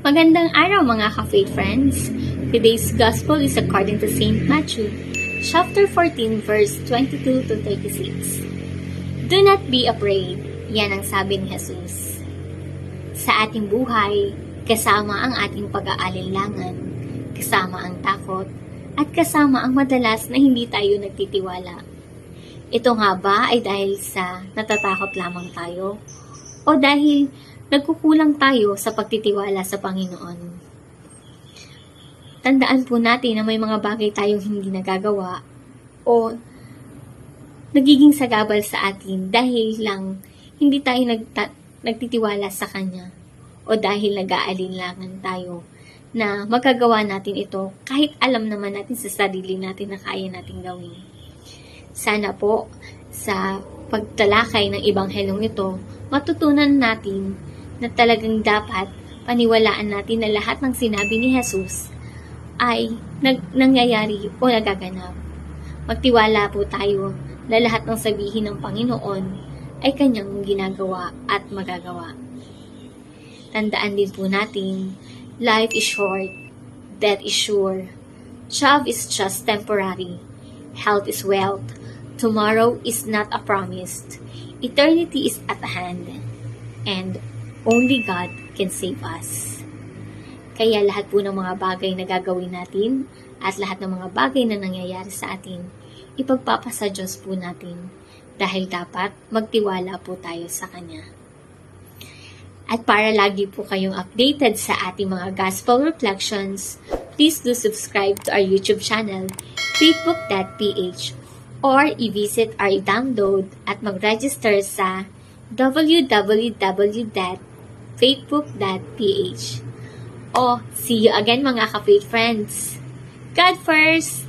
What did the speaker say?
Magandang araw mga ka-faith friends. Today's Gospel is according to St. Matthew, chapter 14, verse 22 to 36. Do not be afraid, yan ang sabi ni Jesus. Sa ating buhay, kasama ang ating pag-aalinlangan, kasama ang takot, at kasama ang madalas na hindi tayo nagtitiwala. Ito nga ba ay dahil sa natatakot lamang tayo? O dahil nagkukulang tayo sa pagtitiwala sa Panginoon? Tandaan po natin na may mga bagay tayong hindi nagagawa o nagiging sagabal sa atin dahil lang hindi tayo nagtitiwala sa Kanya o dahil nag-aalinlangan tayo na magagawa natin ito kahit alam naman natin sa sarili natin na kaya natin gawin. Sana po sa pagtalakay ng Ebanghelyong ito, matutunan natin na talagang dapat paniwalaan natin na lahat ng sinabi ni Jesus ay nangyayari o nagaganap. Magtiwala po tayo na lahat ng sabihin ng Panginoon ay Kanyang ginagawa at magagawa. Tandaan din po natin, life is short, death is sure, job is just temporary, health is wealth, tomorrow is not a promise, eternity is at hand, and only God can save us. Kaya lahat po ng mga bagay na gagawin natin at lahat ng mga bagay na nangyayari sa atin, ipagpapasa Diyos po natin dahil dapat magtiwala po tayo sa Kanya. At para lagi po kayong updated sa ating mga Gospel Reflections, please do subscribe to our YouTube channel, faithbook.ph, or i-visit our download at mag-register sa www.faithbook.ph. Oh, see you again mga ka-faith friends. God first!